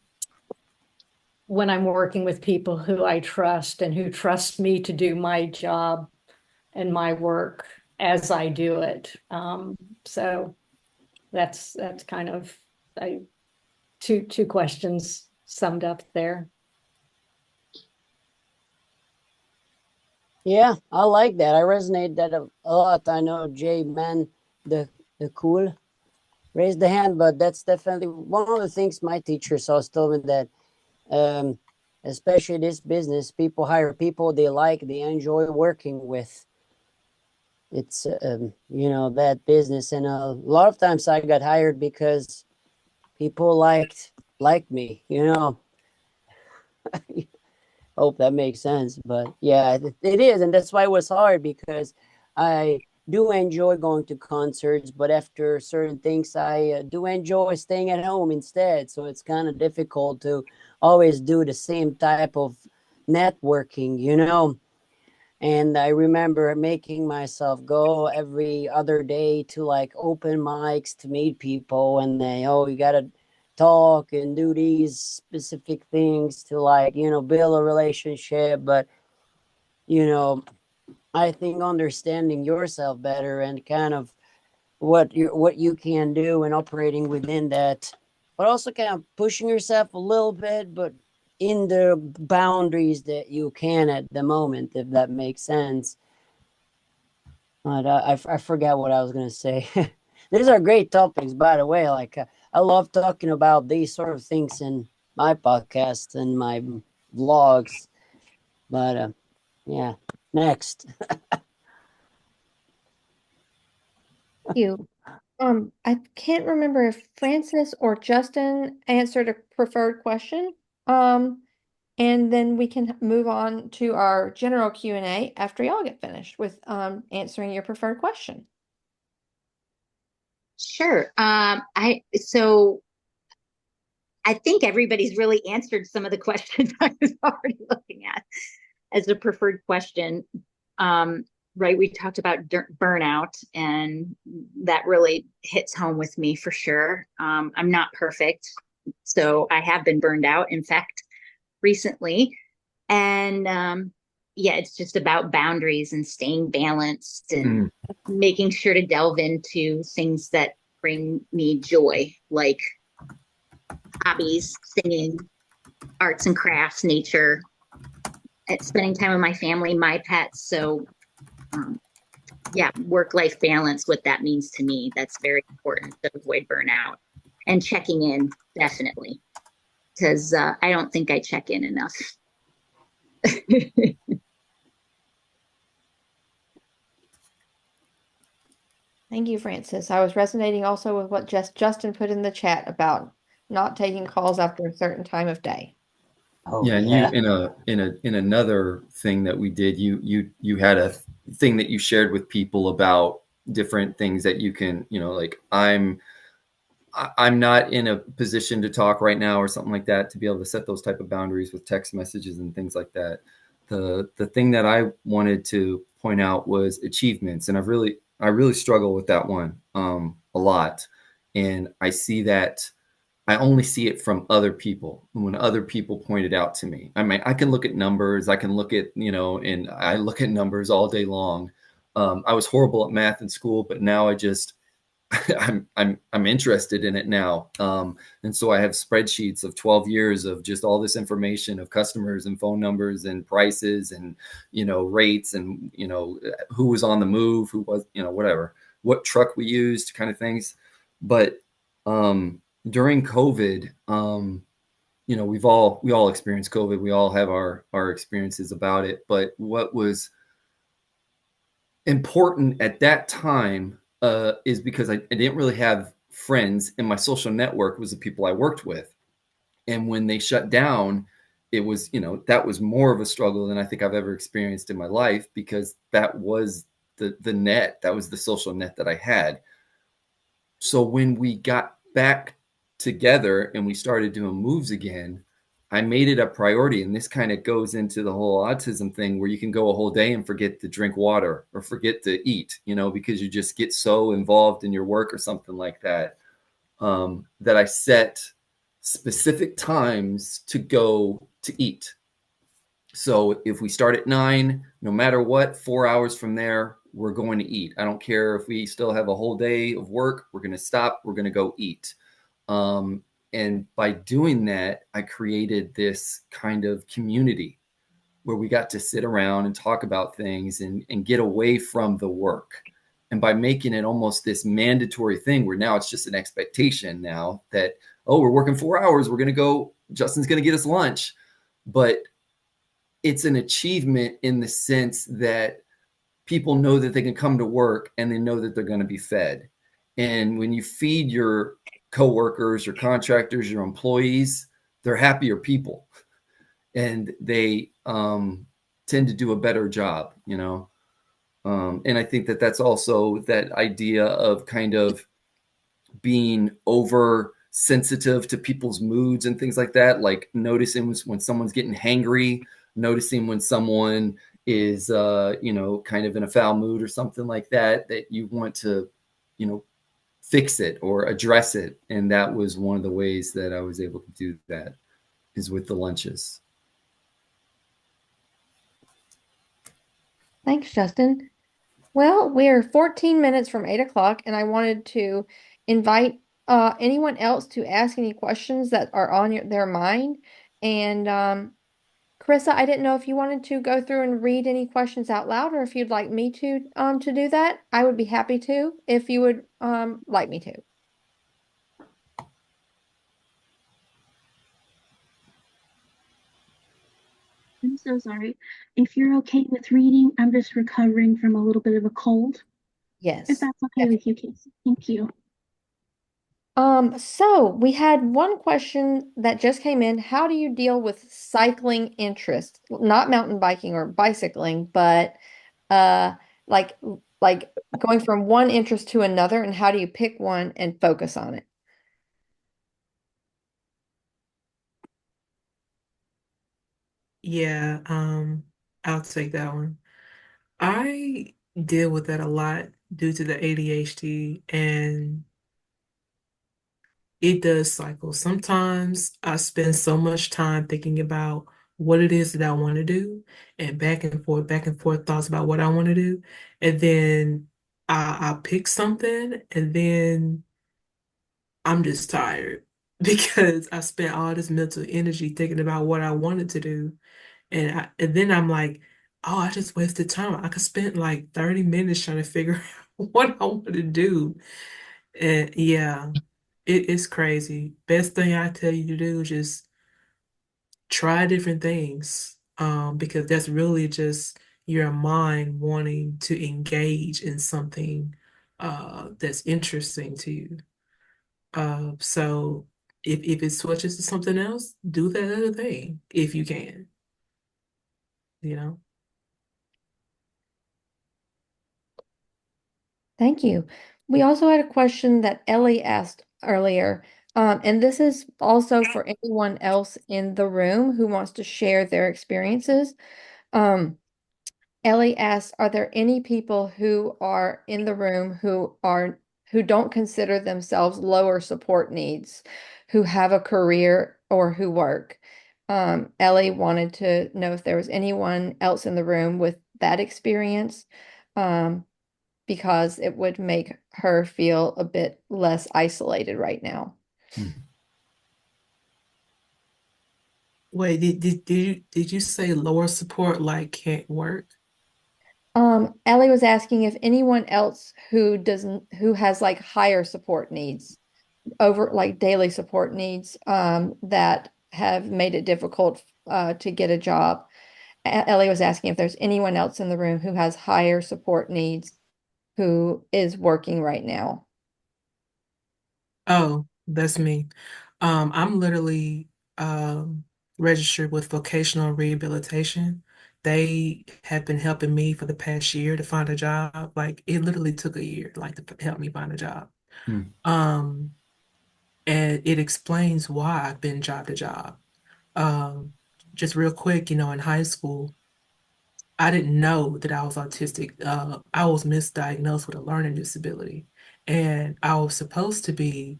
working with people who I trust and who trust me to do my job and my work as I do it. So that's kind of two questions summed up there. Yeah, I like that. I resonate that a lot. I know Jay, man, the cool raised the hand, but that's definitely one of the things my teachers always told me that, um, especially this business, people hire people they like, they enjoy working with. It's that business, and a lot of times I got hired because people liked me. Hope that makes sense. But yeah, it is. And that's why it was hard, because I do enjoy going to concerts, but after certain things, I do enjoy staying at home instead. So it's kind of difficult to always do the same type of networking. And I remember making myself go every other day to like open mics to meet people, and they, oh, you got to talk and do these specific things to like, build a relationship. But, you know, I think understanding yourself better and kind of what you can do and operating within that, but also kind of pushing yourself a little bit, but in the boundaries that you can at the moment, if that makes sense. But I forgot what I was gonna say. These are great topics, by the way. Like I love talking about these sort of things in my podcasts and my vlogs. But yeah, next. You. I can't remember if Francis or Justin answered a preferred question. Um, and then we can move on to our general Q&A after y'all get finished with answering your preferred question. Sure. I think everybody's really answered some of the questions I was already looking at as a preferred question. Right, we talked about burnout, and that really hits home with me for sure. I'm not perfect, so I have been burned out, in fact, recently. And yeah, it's just about boundaries and staying balanced and making sure to delve into things that bring me joy, like hobbies, singing, arts and crafts, nature, and spending time with my family, my pets. So, um, yeah, work-life balance, what that means to me, that's very important to avoid burnout. And checking in, definitely, because I don't think I check in enough. Thank you, Francis. I was resonating also with what Justin put in the chat about not taking calls after a certain time of day. Oh Yeah, and yeah. you in another thing that we did, you had a thing that you shared with people about different things that you can, like I'm not in a position to talk right now or something like that, to be able to set those type of boundaries with text messages and things like that. The thing that I wanted to point out was achievements, and I really struggle with that one a lot, and I only see it from other people. When other people point it out to me, I mean, I can look at numbers, I can look at, and I look at numbers all day long. I was horrible at math in school, but now I just I'm interested in it now. And so I have spreadsheets of 12 years of just all this information of customers and phone numbers and prices and, rates and, who was on the move, who was, whatever, what truck we used, kind of things. But during COVID, we all experienced COVID. We all have our experiences about it. But what was important at that time is because I didn't really have friends, and my social network was the people I worked with. And when they shut down, it was, that was more of a struggle than I think I've ever experienced in my life, because that was the net, that was the social net that I had. So when we got back together and we started doing moves again, I made it a priority. And this kind of goes into the whole autism thing, where you can go a whole day and forget to drink water or forget to eat, because you just get so involved in your work or something like that, that I set specific times to go to eat. So if we start at 9, no matter what, 4 hours from there, we're going to eat. I don't care if we still have a whole day of work, we're going to stop, we're going to go eat. And by doing that, I created this kind of community where we got to sit around and talk about things and get away from the work. And by making it almost this mandatory thing where now it's just an expectation now that, oh, we're working 4 hours, we're going to go, Justin's going to get us lunch. But it's an achievement in the sense that people know that they can come to work and they know that they're going to be fed. And when you feed your coworkers, your contractors, your employees, they're happier people, and they tend to do a better job, you know. And I think that that's also that idea of kind of being over sensitive to people's moods and things like that, like noticing when someone's getting hangry, noticing when someone is you know, kind of in a foul mood or something like that, that you want to, you know, fix it or address it. And that was one of the ways that I was able to do that, is with the lunches. Thanks, Justin. Well, we're 14 minutes from 8 o'clock, and I wanted to invite anyone else to ask any questions that are on their mind. And Carissa, I didn't know if you wanted to go through and read any questions out loud, or if you'd like me to do that. I would be happy to, if you would like me to. I'm so sorry. If you're okay with reading, I'm just recovering from a little bit of a cold. Yes. If that's okay with you, Casey. Thank you. So we had one question that just came in. How do you deal with cycling interest? Not mountain biking or bicycling, but like going from one interest to another, and how do you pick one and focus on it? Yeah, I'll take that one. I deal with that a lot due to the ADHD, and it does cycle. Sometimes I spend so much time thinking about what it is that I want to do, and back and forth thoughts about what I want to do. And then I'll pick something, and then I'm just tired because I spent all this mental energy thinking about what I wanted to do. And then I'm like, oh, I just wasted time. I could spend like 30 minutes trying to figure out what I want to do. And yeah, it's crazy. Best thing I tell you to do is just try different things. Because that's really just your mind wanting to engage in something that's interesting to you. So if it switches to something else, do that other thing if you can, you know. Thank you. We also had a question that Ellie asked earlier, and this is also for anyone else in the room who wants to share their experiences. Um, Ellie asked, are there any people who are in the room who don't consider themselves lower support needs, who have a career or who work? Ellie wanted to know if there was anyone else in the room with that experience, because it would make her feel a bit less isolated right now. Wait, did you say lower support like can't work? Ellie was asking if anyone else who has like higher support needs, over like daily support needs, that have made it difficult to get a job. Ellie was asking if there's anyone else in the room who has higher support needs who is working right now. Oh, that's me. I'm literally registered with vocational rehabilitation. They have been helping me for the past year to find a job. Like it literally took a year, like to help me find a job. Hmm. Um, and it explains why I've been job to job. Um, just real quick, in high school, I didn't know that I was autistic. I was misdiagnosed with a learning disability, and I was supposed to be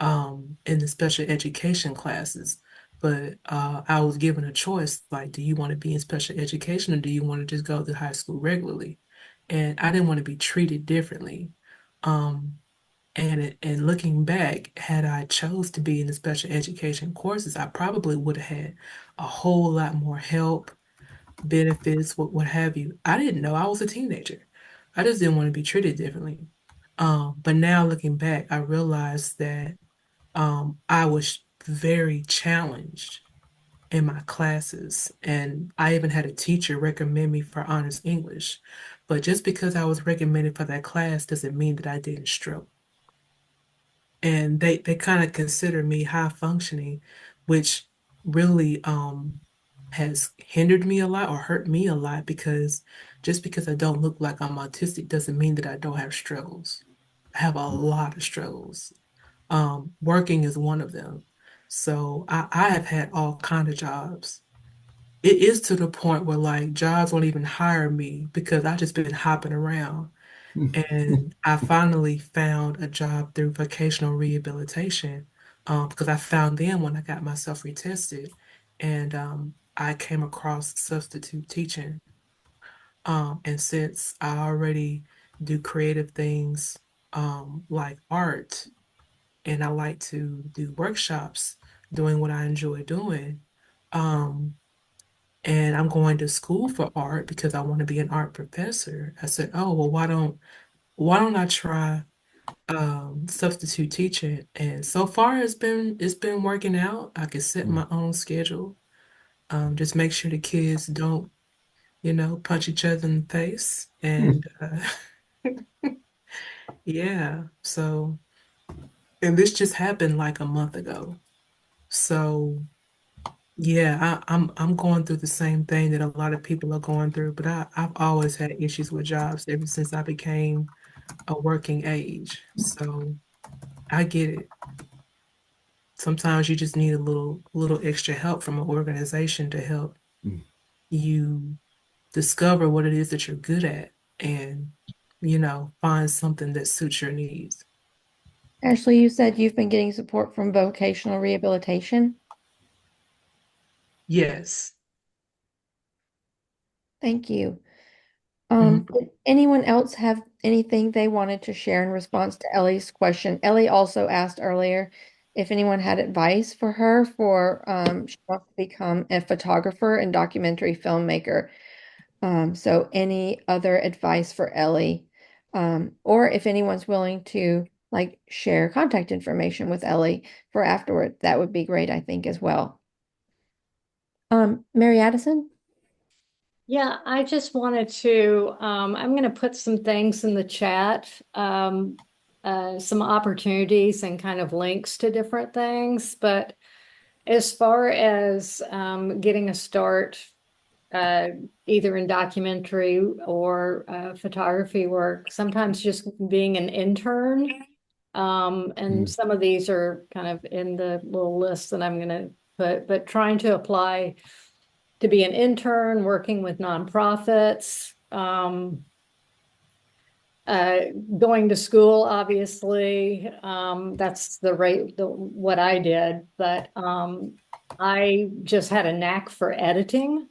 in the special education classes, but I was given a choice, like, do you want to be in special education or do you want to just go to high school regularly? And I didn't want to be treated differently. Um, and looking back, had I chose to be in the special education courses, I probably would have had a whole lot more help, benefits, what have you. I didn't know. I was a teenager. I just didn't want to be treated differently. But now looking back, I realized that I was very challenged in my classes, and I even had a teacher recommend me for honors English. But just because I was recommended for that class doesn't mean that I didn't struggle. And they kind of consider me high functioning, which really has hindered me a lot or hurt me a lot, because just because I don't look like I'm autistic doesn't mean that I don't have struggles. I have a lot of struggles. Working is one of them. So I have had all kind of jobs. It is to the point where like jobs won't even hire me because I just been hopping around. And I finally found a job through vocational rehabilitation, because I found them when I got myself retested. And I came across substitute teaching. And since I already do creative things like art, and I like to do workshops doing what I enjoy doing, um, and I'm going to school for art because I want to be an art professor. I said, oh, well, why don't I try substitute teaching? And so far it's been working out. I can set my own schedule. Just make sure the kids don't, punch each other in the face. And yeah, so, and this just happened like a month ago. So yeah, I'm going through the same thing that a lot of people are going through, but I've always had issues with jobs ever since I became a working age. So I get it. Sometimes you just need a little extra help from an organization to help you discover what it is that you're good at, and find something that suits your needs. Ashley, you said you've been getting support from vocational rehabilitation. Yes. Thank you. Mhm. Did anyone else have anything they wanted to share in response to Ellie's question? Ellie also asked earlier if anyone had advice for her for she wants to become a photographer and documentary filmmaker. So any other advice for Ellie? Or if anyone's willing to like share contact information with Ellie for afterward, that would be great, I think, as well. Mary Addison? Yeah, I just wanted to, I'm going to put some things in the chat, some opportunities and kind of links to different things. But as far as getting a start, either in documentary or photography work, sometimes just being an intern. And some of these are kind of in the little list that I'm going to put, but trying to apply to be an intern, working with nonprofits, uh, going to school, obviously, that's what I did, but I just had a knack for editing.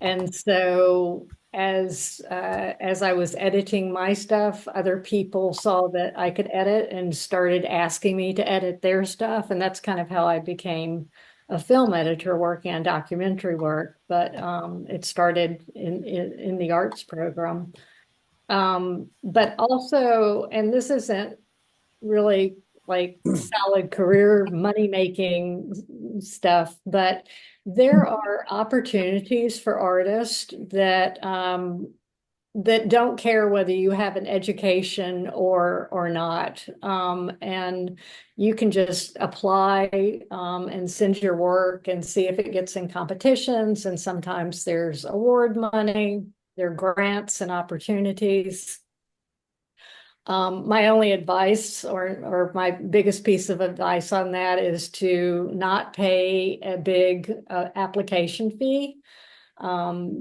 And so as I was editing my stuff, other people saw that I could edit and started asking me to edit their stuff. And that's kind of how I became a film editor working on documentary work. But it started in the arts program. But also, and this isn't really like solid career money making stuff, but there are opportunities for artists that don't care whether you have an education or not, and you can just apply and send your work and see if it gets in competitions. And sometimes there's award money, there are grants and opportunities. My only advice or my biggest piece of advice on that is to not pay a big application fee,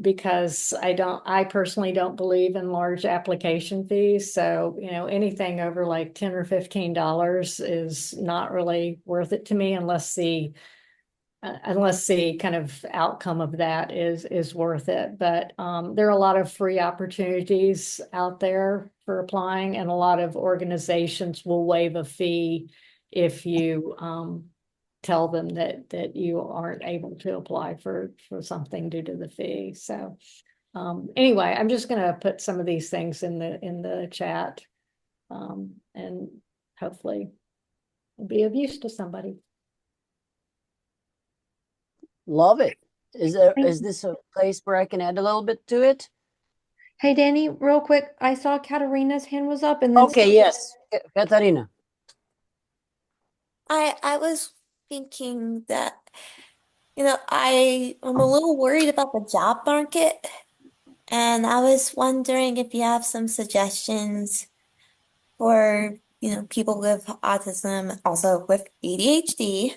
because I personally don't believe in large application fees. So, anything over like $10 or $15 is not really worth it to me unless the kind of outcome of that is worth it. But there are a lot of free opportunities out there for applying, and a lot of organizations will waive a fee if you tell them that you aren't able to apply for something due to the fee. So anyway, I'm just going to put some of these things in the chat, and hopefully be of use to somebody. Love it. Is this a place where I can add a little bit to it? Hey, Danny, real quick, I saw Katarina's hand was up, and then Okay, yes, Katarina. I was thinking that, I'm a little worried about the job market, and I was wondering if you have some suggestions for, people with autism, also with ADHD,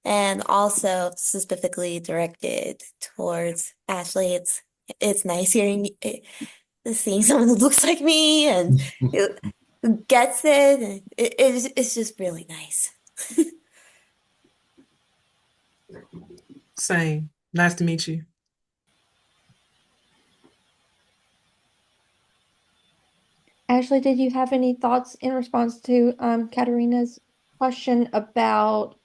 and also specifically directed towards Ashley. It's nice seeing someone who looks like me and who gets it. And it's just really nice. Same. Nice to meet you. Ashley, did you have any thoughts in response to Katarina's question about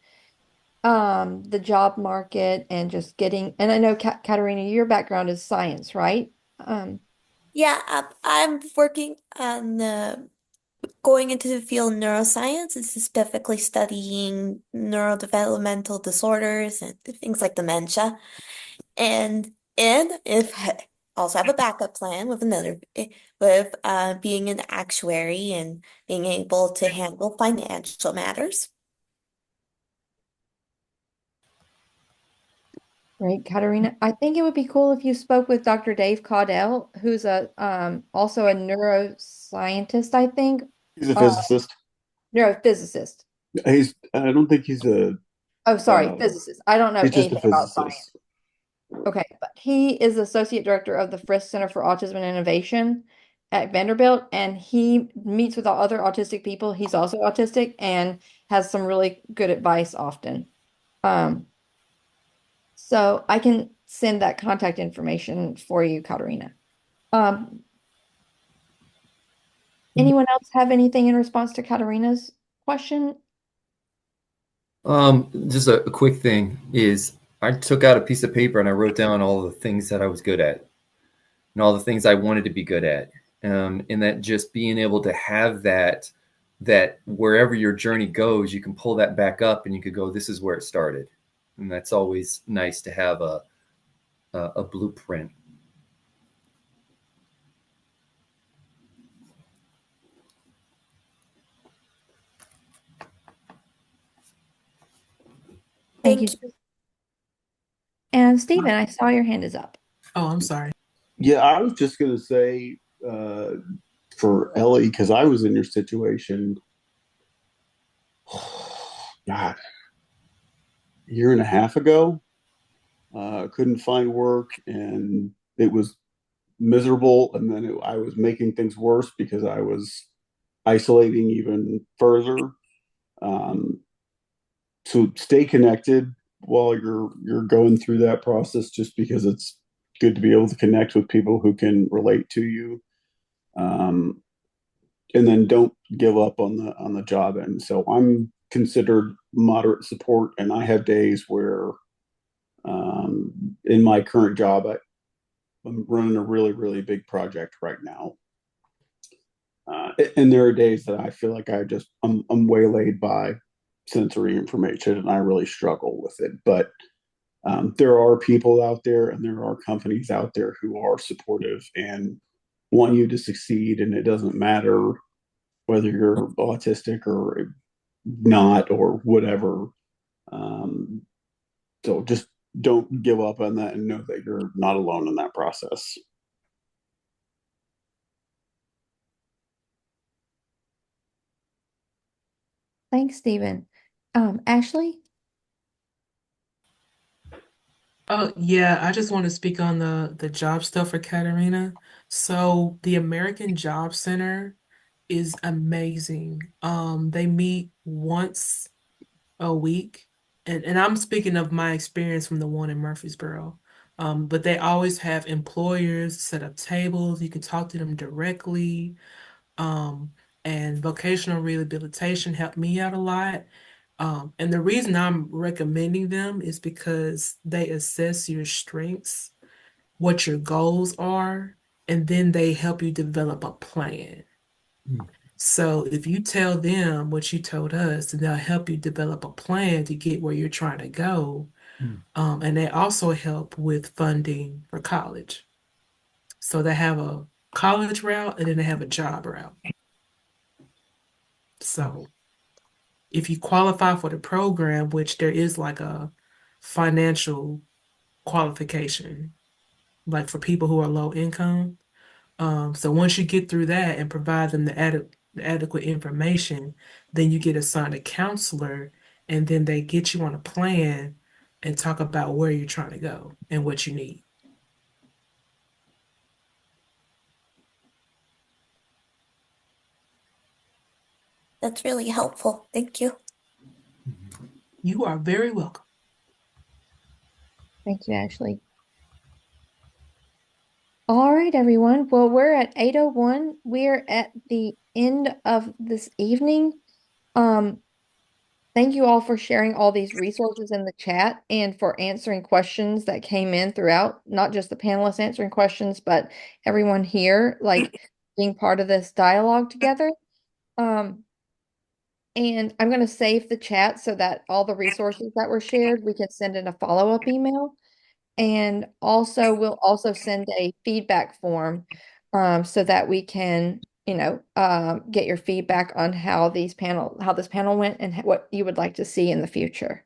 the job market and just getting, and I know Katarina, your background is science, right? Yeah, I'm working on going into the field of neuroscience and specifically studying neurodevelopmental disorders and things like dementia. And if also have a backup plan with with being an actuary and being able to handle financial matters. Great, Katarina. I think it would be cool if you spoke with Dr. Dave Caudell, who's a also a neuroscientist, I think. He's a physicist. Neurophysicist. I don't think he's a. Oh, sorry, physicist. I don't know He's just a anything about science. physicist. Okay, but he is associate director of the Frisk Center for Autism and Innovation at Vanderbilt, and he meets with other autistic people. He's also autistic and has some really good advice often. So I can send that contact information for you, Katarina. Anyone else have anything in response to Katarina's question? Just a quick thing is I took out a piece of paper and I wrote down all the things that I was good at and all the things I wanted to be good at. And that just being able to have that wherever your journey goes, you can pull that back up and you could go, this is where it started. And that's always nice to have a blueprint. Thank you. And Stephen, I saw your hand is up. Oh, I'm sorry. Yeah, I was just going to say for Ellie, because I was in your situation, God, a year and a half ago. Couldn't find work and it was miserable. And then I was making things worse because I was isolating even further. So stay connected while you're going through that process, just because it's good to be able to connect with people who can relate to you. And then don't give up on the job end. So I'm considered moderate support, and I have days where in my current job I'm running a really, really big project right now. And there are days that I feel like I'm waylaid by sensory information and I really struggle with it. But there are people out there and there are companies out there who are supportive and want you to succeed. And it doesn't matter whether you're autistic or not or whatever. So just don't give up on that and know that you're not alone in that process. Thanks, Stephen. Ashley? Oh, yeah, I just want to speak on the job stuff for Katarina. So the American Job Center is amazing. They meet once a week, and I'm speaking of my experience from the one in Murfreesboro. But they always have employers set up tables. You can talk to them directly. And vocational rehabilitation helped me out a lot. And the reason I'm recommending them is because they assess your strengths, what your goals are, and then they help you develop a plan. Mm. So if you tell them what you told us, then they'll help you develop a plan to get where you're trying to go. Mm. And they also help with funding for college. So they have a college route and then they have a job route. So if you qualify for the program, which there is like a financial qualification, like for people who are low income. So once you get through that and provide them the adequate information, then you get assigned a counselor, and then they get you on a plan and talk about where you're trying to go and what you need. That's really helpful. Thank you. You are very welcome. Thank you, Ashley. All right, everyone. Well, we're at 8:01. We're at the end of this evening. Thank you all for sharing all these resources in the chat and for answering questions that came in throughout, not just the panelists answering questions, but everyone here, like being part of this dialogue together. And I'm going to save the chat so that all the resources that were shared, we can send in a follow-up email. And also, we'll also send a feedback form so that we can, get your feedback on how this panel went and what you would like to see in the future.